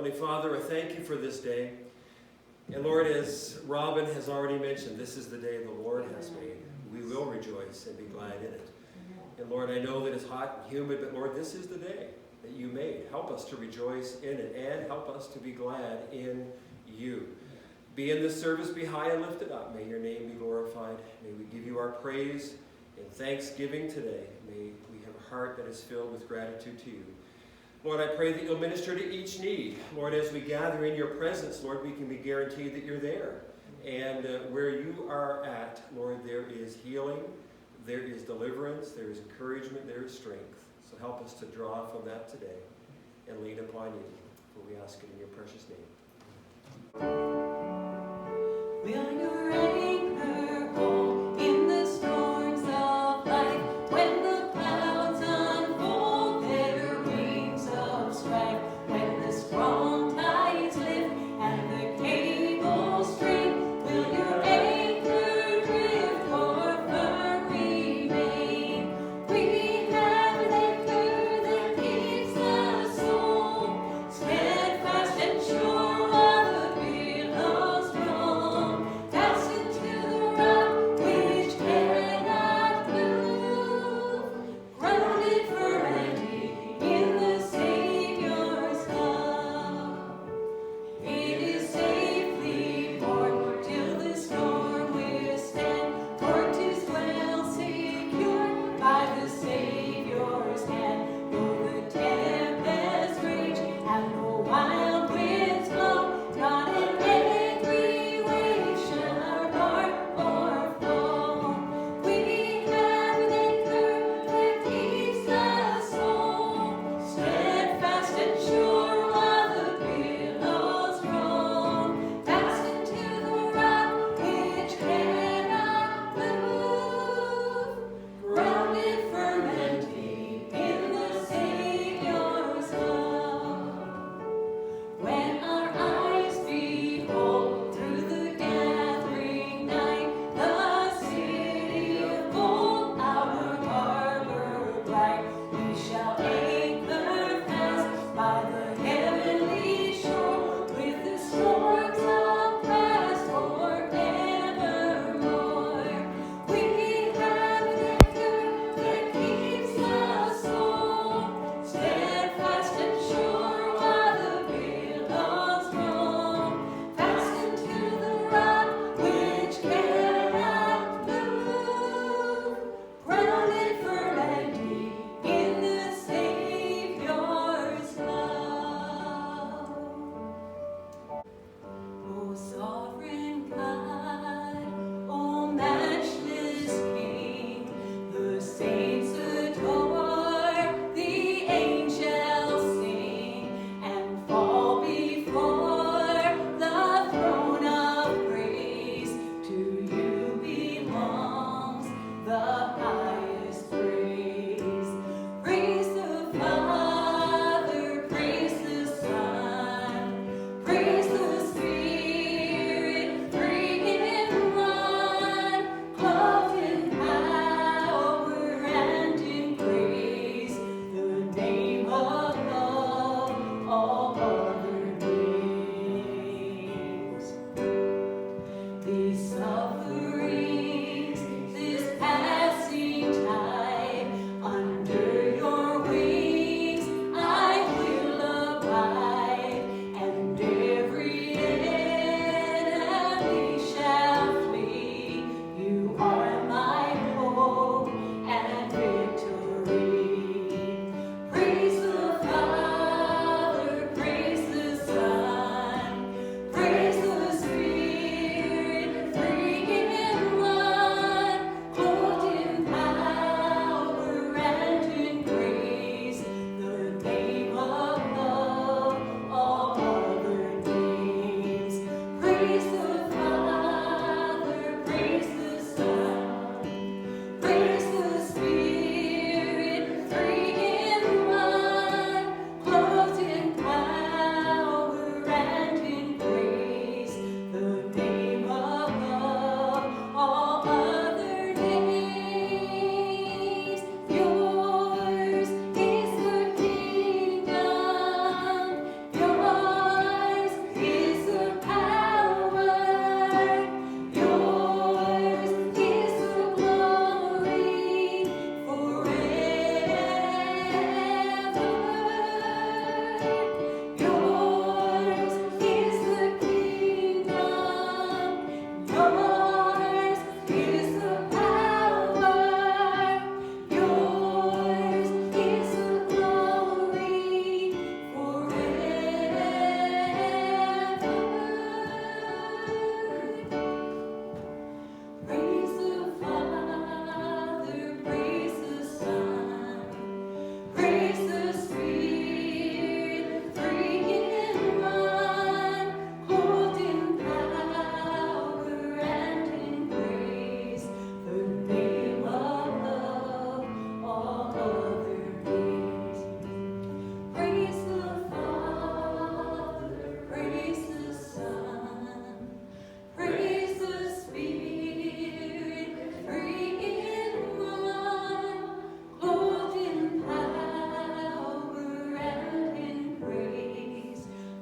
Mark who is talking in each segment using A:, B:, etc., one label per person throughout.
A: Heavenly Father, I thank you for this day. And Lord, as Robin has already mentioned, this is the day the Lord has made. We will rejoice and be glad in it. And Lord, I know that it's hot and humid, but Lord, this is the day that you made. Help us to rejoice in it and help us to be glad in you. Be in this service, be high and lifted up. May your name be glorified. May we give you our praise and thanksgiving today. May we have a heart that is filled with gratitude to you. Lord, I pray that you'll minister to each need. Lord, as we gather in your presence, Lord, we can be guaranteed that you're there. And where you are at, Lord, there is healing, there is deliverance, there is encouragement, there is strength. So help us to draw from that today and lean upon you. For we ask it in your precious name.
B: We are your anchor hold in the storms of life. When the clouds unfold their wings of strife, when the strong tides lift and the cables strain, will your anchor drift or firm remain? We have an anchor that keeps the soul steadfast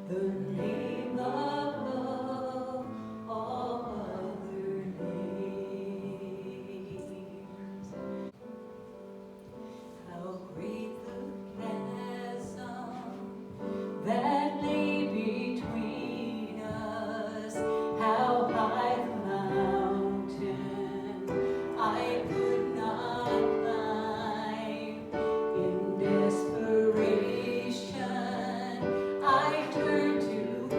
B: the name above all other names. How great the chasm that lay between us, how high the mountain I could not climb. In desperation I turned to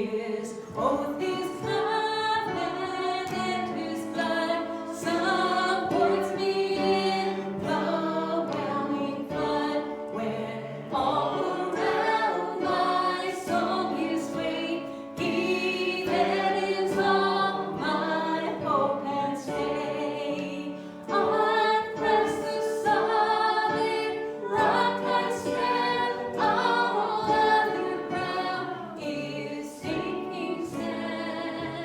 B: His oath, His covenant, and His blood supports me in the whelming flood. When all around my soul gives way, He then is all my hope and stay. On Christ the solid rock I stand, all other ground is sinking sand.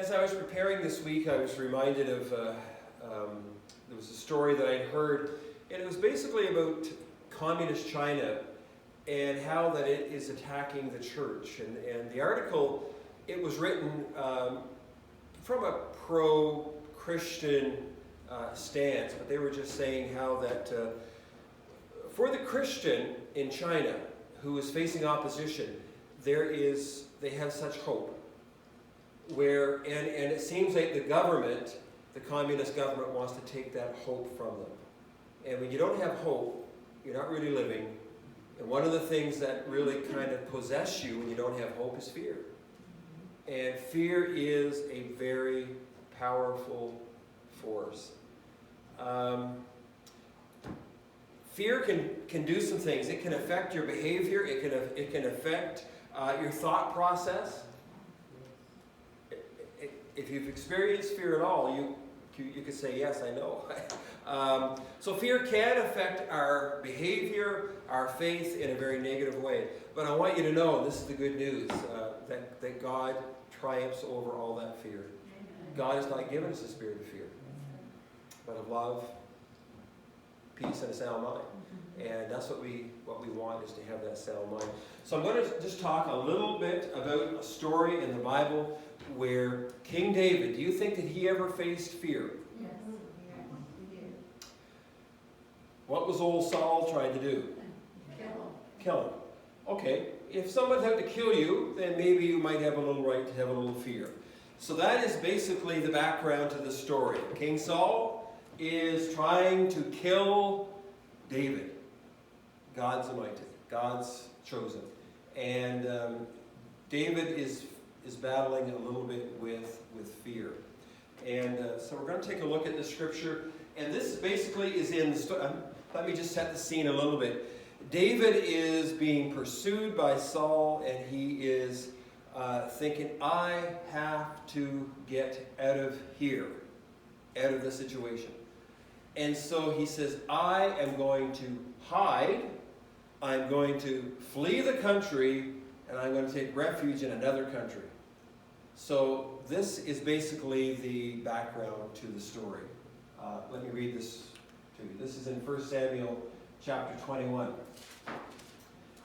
A: As I was preparing this week, I was reminded of, there was a story that I'd heard, and it was basically about communist China and how that it is attacking the church. And the article, it was written from a pro-Christian stance, but they were just saying how that for the Christian in China who is facing opposition, they have such hope. And it seems like the government, the communist government, wants to take that hope from them. And when you don't have hope, you're not really living. And one of the things that really kind of possess you when you don't have hope is fear. And fear is a very powerful force. Fear can do some things. It can affect your behavior. It can affect your thought process. If you've experienced fear at all, you could say, yes, I know. So fear can affect our behavior, our faith in a very negative way. But I want you to know, this is the good news, that God triumphs over all that fear. God has not given us a spirit of fear, but of love, peace, and a sound mind. And that's what we want, is to have that sound mind. So I'm going to just talk a little bit about a story in the Bible where King David, do you think that he ever faced fear?
C: Yes. He did.
A: What was old Saul trying to do? Kill him. Okay, if someone's out to kill you, then maybe you might have a little right to have a little fear. So that is basically the background to the story. King Saul is trying to kill David, God's anointed, God's chosen. And David is battling a little bit with fear. And so we're going to take a look at the scripture. And this basically is in the let me just set the scene a little bit. David is being pursued by Saul, and he is thinking, I have to get out of here, out of the situation. And so he says, I am going to hide, I'm going to flee the country, and I'm going to take refuge in another country. So this is basically the background to the story. Let me read this to you. This is in 1 Samuel chapter 21.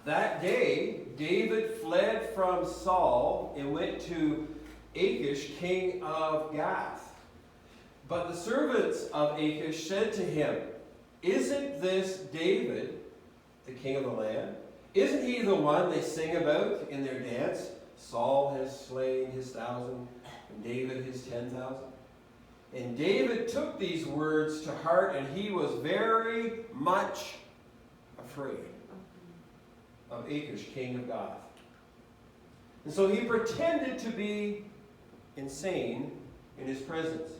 A: That day, David fled from Saul and went to Achish, king of Gath. But the servants of Achish said to him, isn't this David, the king of the land? Isn't he the one they sing about in their dance? Saul has slain his 1,000, and David his 10,000. And David took these words to heart, and he was very much afraid of Achish, king of Gath. And so he pretended to be insane in his presence.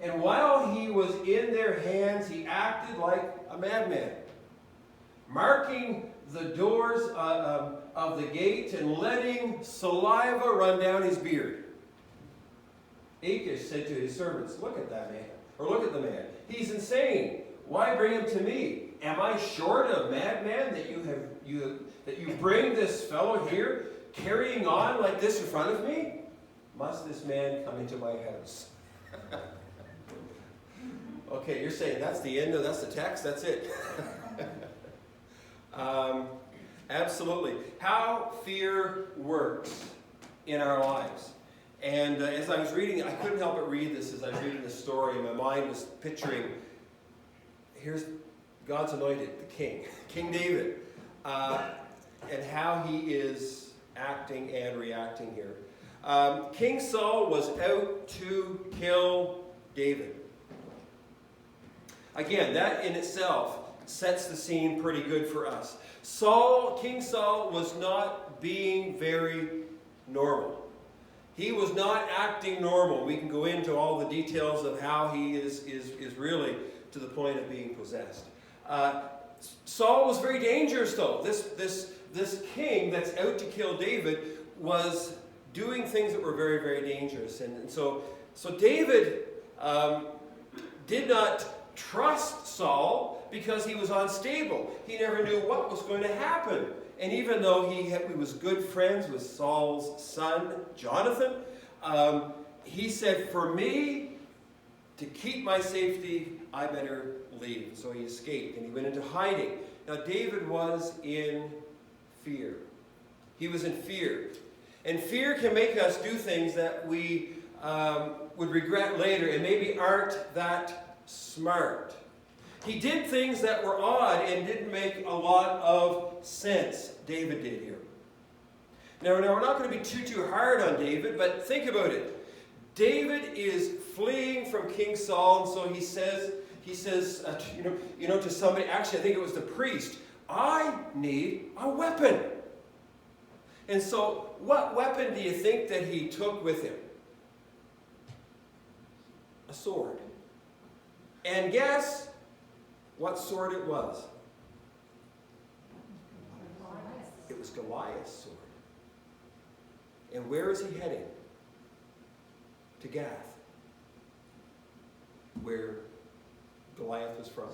A: And while he was in their hands, he acted like a madman, marking the doors of the gate and letting saliva run down his beard. Achish said to his servants, look at that man, or look at the man. He's insane. Why bring him to me? Am I short of madman that you bring this fellow here carrying on like this in front of me? Must this man come into my house? Okay, you're saying that's the end, that's the text, that's it. Absolutely. How fear works in our lives. And as I was reading, I couldn't help but read this as I was reading the story. My mind was picturing, here's God's anointed, the king, King David, and how he is acting and reacting here. King Saul was out to kill David. Again, that in itself sets the scene pretty good for us. King Saul was not being very normal. He was not acting normal. We can go into all the details of how he is really to the point of being possessed. Saul was very dangerous, though. This king that's out to kill David was doing things that were very, very dangerous. And so David did not trust Saul because he was unstable. He never knew what was going to happen. And even though he was good friends with Saul's son, Jonathan, he said, for me to keep my safety, I better leave. So he escaped and he went into hiding. Now David was in fear. He was in fear. And fear can make us do things that we would regret later and maybe aren't that smart. He did things that were odd and didn't make a lot of sense. David did here. Now we're not going to be too hard on David, but think about it. David is fleeing from King Saul, and so he says to somebody, actually I think it was the priest, I need a weapon. And so what weapon do you think that he took with him? A sword. And guess what sword it was? It was Goliath's sword. And where is he heading? To Gath, where Goliath was from.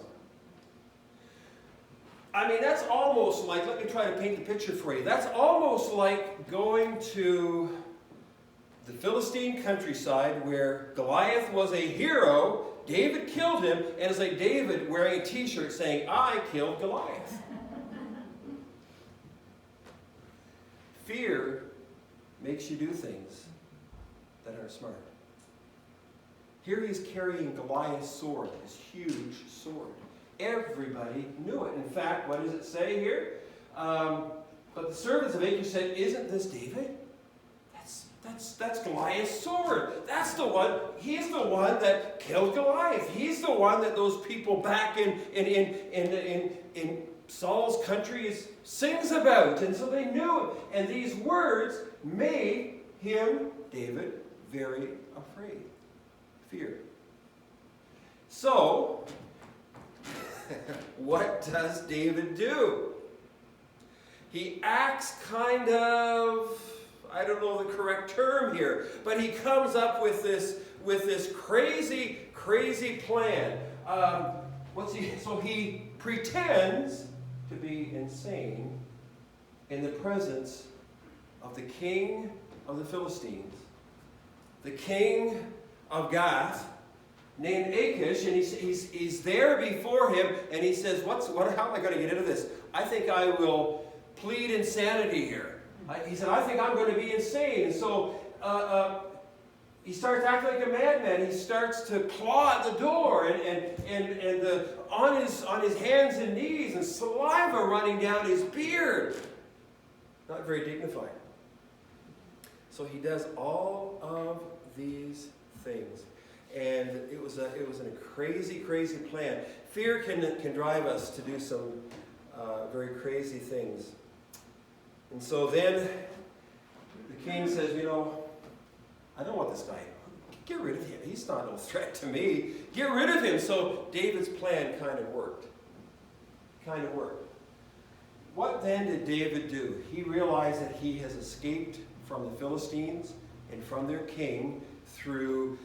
A: I mean, that's almost like, let me try to paint the picture for you. That's almost like going to the Philistine countryside where Goliath was a hero, David killed him, and it's like David wearing a t-shirt saying, I killed Goliath. Fear makes you do things that are smart. Here he is carrying Goliath's sword, this huge sword. Everybody knew it. In fact, what does it say here? But the servants of Achish said, isn't this David? That's Goliath's sword. That's the one. He's the one that killed Goliath. He's the one that those people back in Saul's country sings about. And so they knew it. And these words made him, David, very afraid. Fear. So, what does David do? He acts kind of, I don't know the correct term here, but he comes up with this crazy plan. So he pretends to be insane in the presence of the king of the Philistines, the king of Gath, named Achish, and he's there before him, and he says, how am I going to get into this? I think I will plead insanity here. He said, I think I'm going to be insane. And so he starts acting like a madman. He starts to claw at the door and on his hands and knees, and saliva running down his beard. Not very dignified. So he does all of these things. And it was a crazy plan. Fear can drive us to do some very crazy things. And so then the king says, I don't want this guy. Get rid of him. He's not no threat to me. Get rid of him. So David's plan kind of worked. What then did David do? He realized that he has escaped from the Philistines and from their king through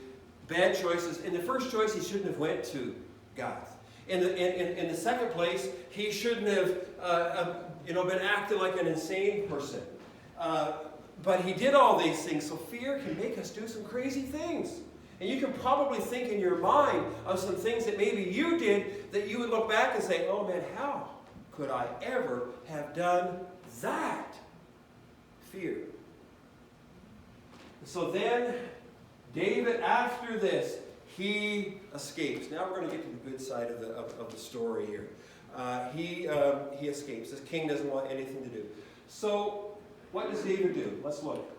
A: bad choices. In the first choice, he shouldn't have went to Gath. In the second place, he shouldn't have been acting like an insane person. But he did all these things. So fear can make us do some crazy things. And you can probably think in your mind of some things that maybe you did that you would look back and say, oh man, how could I ever have done that? Fear. So then David, after this, he escapes. Now we're going to get to the good side of the story here. He escapes. This king doesn't want anything to do. So what does David do? Let's look.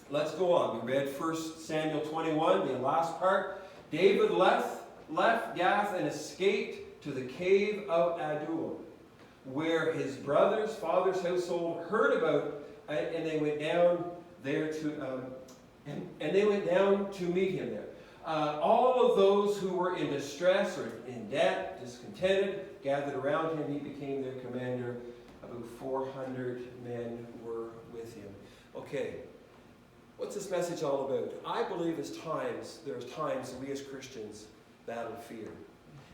A: Let's go on. We read 1 Samuel 21, the last part. David left Gath and escaped to the cave of Adullam, where his father's household heard about, and they went down there to meet him there. All of those who were in distress or in debt, discontented, gathered around him. He became their commander. About 400 men were with him. Okay, what's this message all about? I believe there's times that we as Christians battle fear.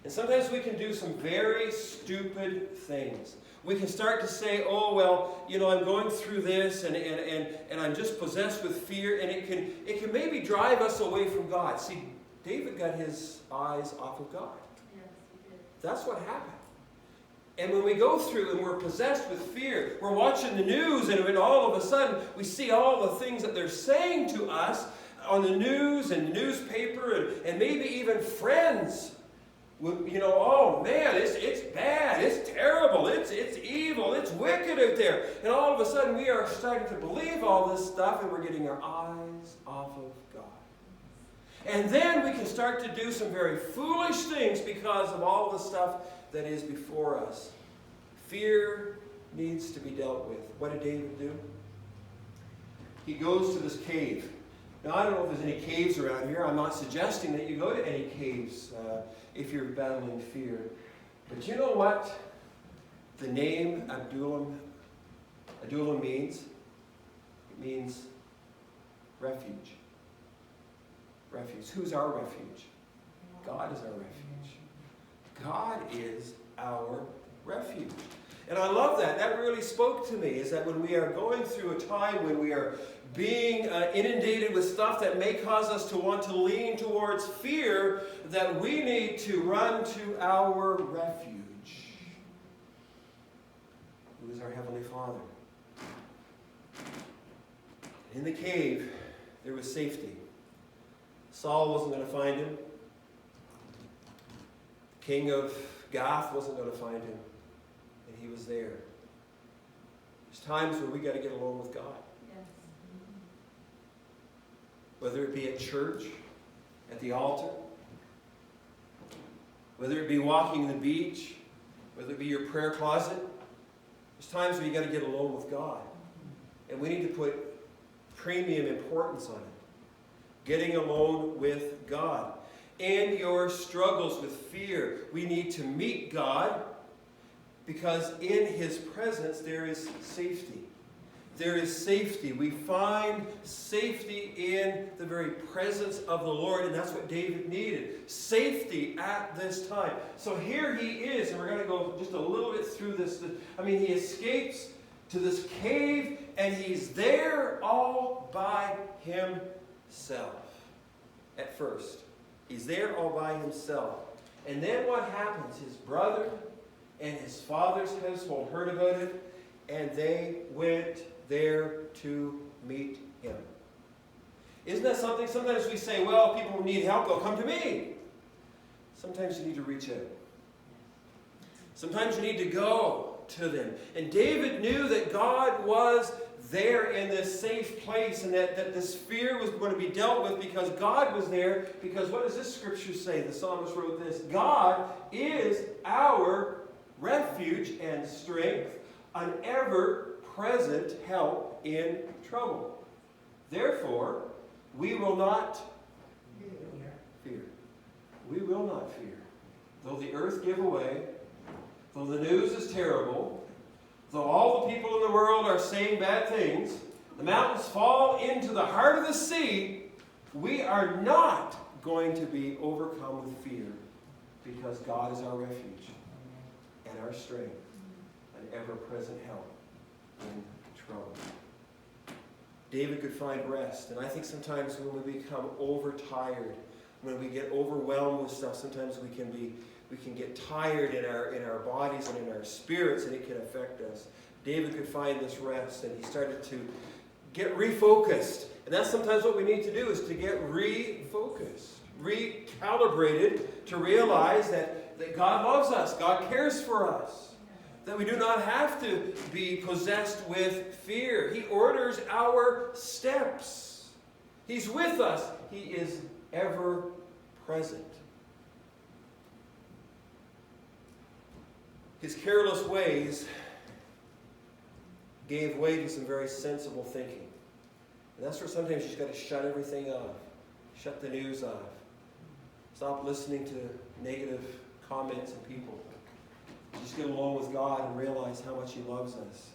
A: And sometimes we can do some very stupid things. We can start to say, oh, well, I'm going through this and I'm just possessed with fear, and it can maybe drive us away from God. See, David got his eyes off of God.
C: Yes, he did.
A: That's what happened. And when we go through and we're possessed with fear, we're watching the news, and all of a sudden we see all the things that they're saying to us on the news and newspaper, and maybe even friends. Oh man, it's bad, it's terrible, it's evil, it's wicked out there. And all of a sudden we are starting to believe all this stuff, and we're getting our eyes off of God. And then we can start to do some very foolish things because of all the stuff that is before us. Fear needs to be dealt with. What did David do? He goes to this cave. Now, I don't know if there's any caves around here. I'm not suggesting that you go to any caves if you're battling fear. But you know what the name Adullam means? It means refuge. Refuge. Who's our refuge? God is our refuge. God is our refuge. And I love that. That really spoke to me, is that when we are going through a time when we are being inundated with stuff that may cause us to want to lean towards fear, that we need to run to our refuge, who is our Heavenly Father. In the cave, there was safety. Saul wasn't going to find him. The king of Gath wasn't going to find him. And he was there. There's times where we got to get alone with God.
C: Yes.
A: Whether it be at church, at the altar, whether it be walking the beach, whether it be your prayer closet. There's times where you got to get alone with God. And we need to put premium importance on it. Getting alone with God. In your struggles with fear, we need to meet God, because in His presence there is safety. There is safety. We find safety in the very presence of the Lord, and that's what David needed. Safety at this time. So here he is, and we're going to go just a little bit through this. He escapes to this cave, and he's there all by himself. At first. He's there all by himself. And then what happens? His brother and his father's household heard about it, and they went there to meet him. Isn't that something? Sometimes we say, well, people need help, they'll come to me. Sometimes you need to reach out. Sometimes you need to go to them. And David knew that God was there in this safe place, and that this fear was going to be dealt with because God was there. Because what does this scripture say? The psalmist wrote this: God is our refuge and strength, an ever-present help in trouble. Therefore, we will not fear. We will not fear. Though the earth give away, though the news is terrible, though all the people in the world are saying bad things, the mountains fall into the heart of the sea, we are not going to be overcome with fear, because God is our refuge and our strength, an ever-present help in trouble. David could find rest, and I think sometimes when we become overtired, when we get overwhelmed with stuff, sometimes we can get tired in our bodies and in our spirits, and it can affect us. David could find this rest, and he started to get refocused. And that's sometimes what we need to do, is to get refocused, recalibrated, to realize that God loves us, God cares for us, that we do not have to be possessed with fear. He orders our steps. He's with us. He is ever present. His careless ways gave way to some very sensible thinking. And that's where sometimes you just got to shut everything off. Shut the news off. Stop listening to negative comments and people. Just get alone with God and realize how much He loves us.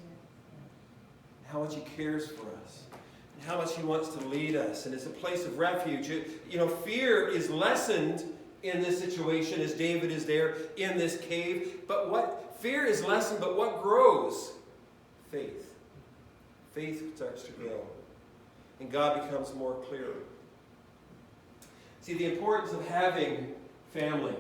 A: How much He cares for us. And how much He wants to lead us. And it's a place of refuge. Fear is lessened in this situation as David is there in this cave. But what Fear is lessened, but what grows? Faith. Faith starts to grow. And God becomes more clear. See, the importance of having family.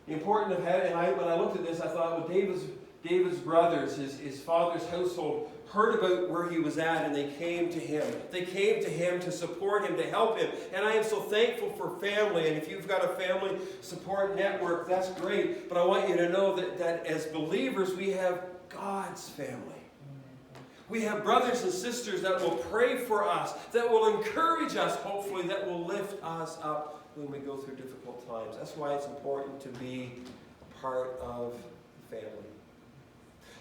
A: The importance of having, when I looked at this, I thought, well, David's brothers, his father's household, heard about where he was at, and they came to him. They came to him to support him, to help him. And I am so thankful for family. And if you've got a family support network, that's great. But I want you to know that as believers, we have God's family. We have brothers and sisters that will pray for us, that will encourage us, hopefully, that will lift us up when we go through difficult times. That's why it's important to be part of the family.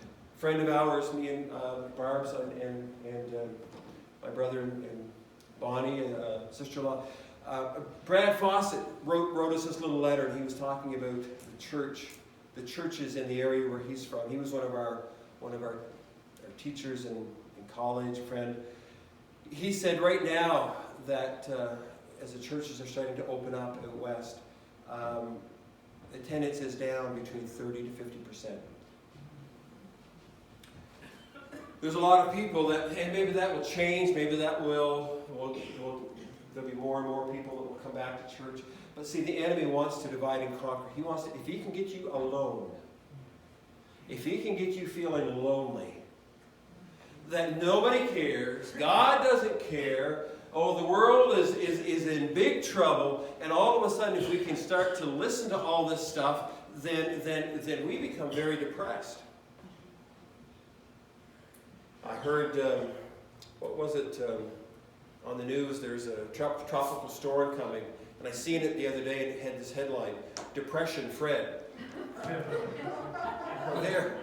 A: A friend of ours, me and Barb's and my brother and Bonnie and sister-in-law, Brad Fawcett wrote us this little letter, and he was talking about the churches in the area where he's from. He was one of our teachers in college, friend. He said right now that as the churches are starting to open up out west, attendance is down between 30 to 50%. There's a lot of people that, and maybe that will change, maybe that will there'll be more and more people that will come back to church. But see, the enemy wants to divide and conquer. He wants to, if he can get you alone, if he can get you feeling lonely, that nobody cares, God doesn't care, oh, the world is in big trouble, and all of a sudden if we can start to listen to all this stuff, then we become very depressed. I heard, what was it, on the news, there's a tropical storm coming, and I seen it the other day, and it had this headline, Depression Fred. There.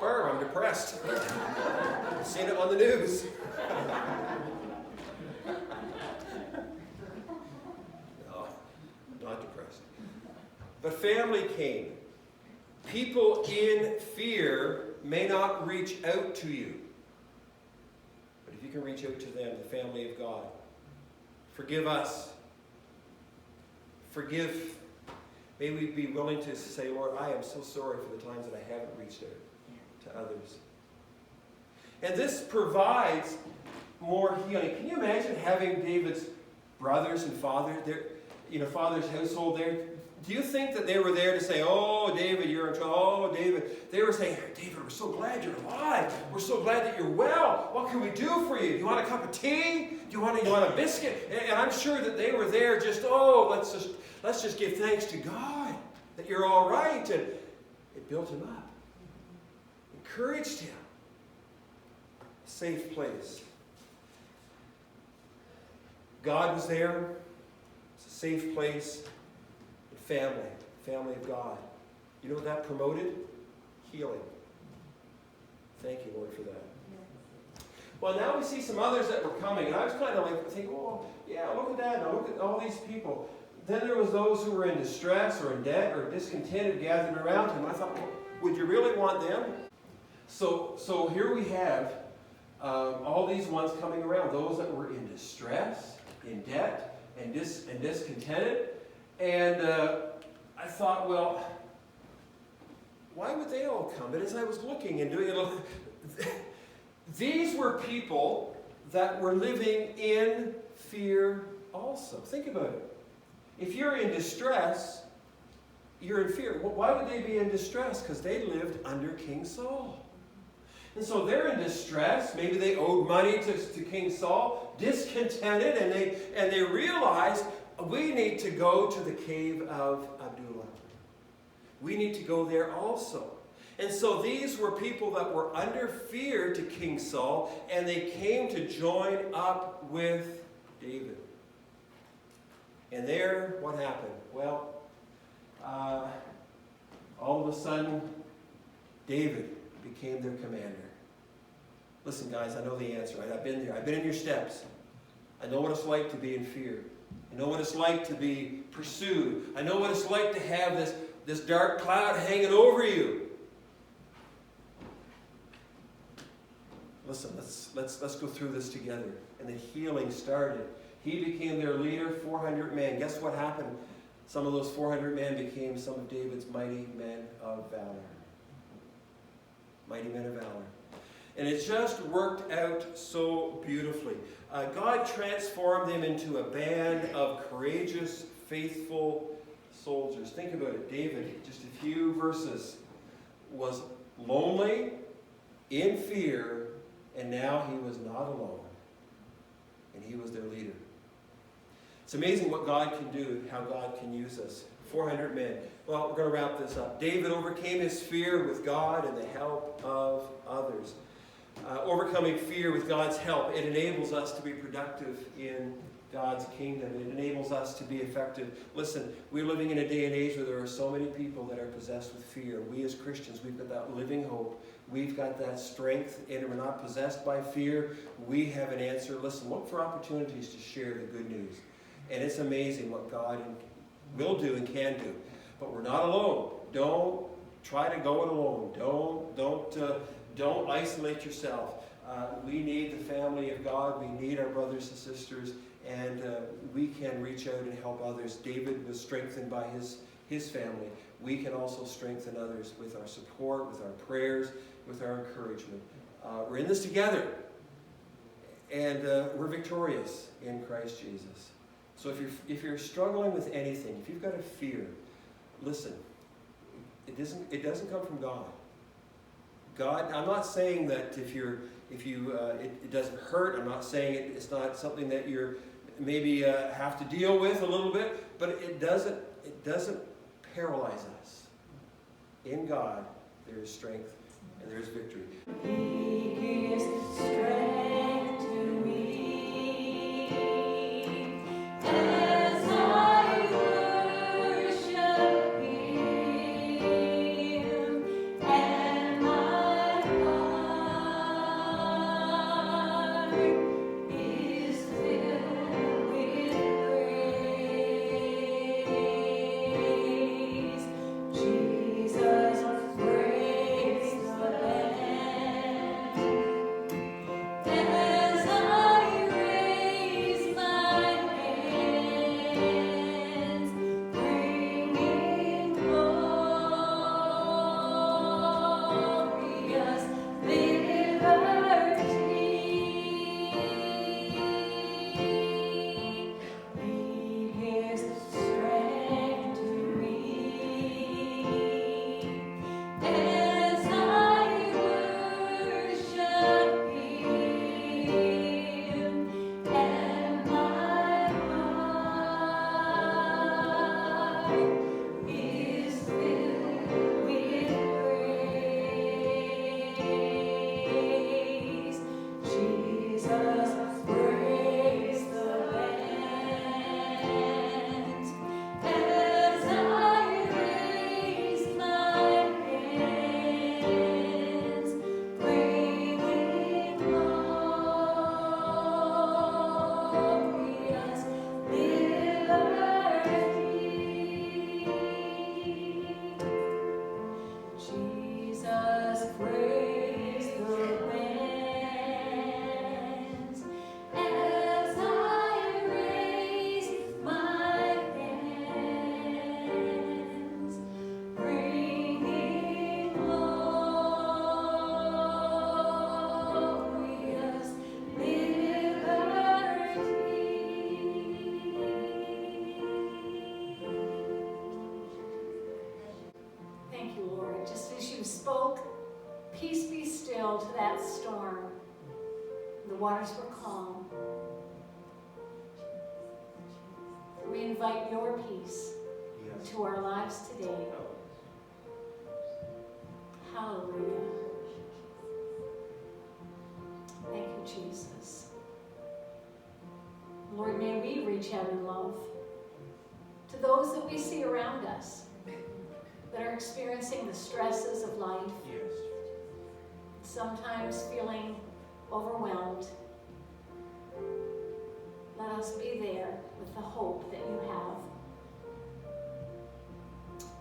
A: Barb, I'm depressed. I've seen it on the news. No, I'm not depressed. But family came. People in fear may not reach out to you. But if you can reach out to them, the family of God, forgive us. Forgive. May we be willing to say, Lord, I am so sorry for the times that I haven't reached out to others. And this provides more healing. Can you imagine having David's brothers and father, father's household there? Do you think that they were there to say, oh, David, you're in trouble. Oh, David. They were saying, David, we're so glad you're alive. We're so glad that you're well. What can we do for you? Do you want a cup of tea? Do you want a biscuit? And I'm sure that they were there just, let's just give thanks to God that you're all right. And it built him up. Encouraged him. A safe place. God was there. It's a safe place. Family of God. You know what that promoted? Healing. Thank you, Lord, for that. Well, now we see some others that were coming, and I was kind of like thinking, oh, yeah, look at that. Now look at all these people. Then there was those who were in distress or in debt or discontented gathered around him. I thought, well, would you really want them? So here we have all these ones coming around, those that were in distress, in debt, and discontented. And I thought, well, why would they all come? But as I was looking and doing it, these were people that were living in fear also. Think about it. If you're in distress, you're in fear. Well, why would they be in distress? Because they lived under King Saul. And so they're in distress. Maybe they owed money to King Saul, discontented, and they realized, we need to go to the cave of Adullam. We need to go there also. And so these were people that were under fear to King Saul, and they came to join up with David. And there, what happened? Well, all of a sudden, David became their commander. Listen, guys, I know the answer, right? I've been there. I've been in your steps. I know what it's like to be in fear. I know what it's like to be pursued. I know what it's like to have this dark cloud hanging over you. Listen, let's go through this together. And the healing started. He became their leader, 400 men. Guess what happened? Some of those 400 men became some of David's mighty men of valor. Mighty men of valor. And it just worked out so beautifully. God transformed them into a band of courageous, faithful soldiers. Think about it. David, just a few verses, was lonely, in fear, and now he was not alone. And he was their leader. It's amazing what God can do, how God can use us. 400 men. Well, we're going to wrap this up. David overcame his fear with God and the help of others. Overcoming fear with God's help, it enables us to be productive in God's kingdom. It enables us to be effective. Listen, we're living in a day and age where there are so many people that are possessed with fear. We as Christians, we've got that living hope. We've got that strength, and we're not possessed by fear. We have an answer. Listen, look for opportunities to share the good news. And it's amazing what God will do and can do. But we're not alone. Don't try to go it alone. Don't isolate yourself. We need the family of God. We need our brothers and sisters, and we can reach out and help others. David was strengthened by his family. We can also strengthen others with our support, with our prayers, with our encouragement. We're in this together, and we're victorious in Christ Jesus. So if you're struggling with anything, if you've got a fear, listen. It doesn't come from God. God, I'm not saying that it doesn't hurt. I'm not saying it's not something that you're maybe have to deal with a little bit, but it doesn't paralyze us. In God, there is strength and there is victory.
B: He gives strength to me as I worship Him, and my heart is filled with praise. Jesus, praise the Lamb. As I raise my hands, bringing glorious liberty, He gives strength to me as I worship Him, and my heart is filled with praise. Jesus, praise the Lamb. As I raise my hands, bringing glorious liberty. Jesus, praise the Lamb. As I raise my hands, bringing glorious liberty. Thank you, Lord. Just as you spoke, peace be still to that storm. The waters were calm. We invite your peace into our lives today. Hallelujah. Thank you, Jesus. Lord, may we reach out in love to those that we see around us that are experiencing the stresses of life, sometimes feeling overwhelmed. Let us be there with the hope that you have.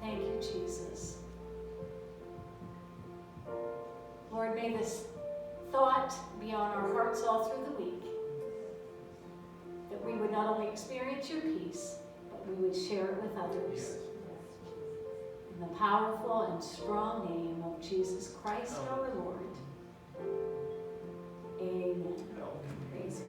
B: Thank you, Jesus. Lord, may this thought be on our hearts all through the week, that we would not only experience your peace, but we would share it with others. In In the powerful and strong name of Jesus Christ our Lord. Amen. Praise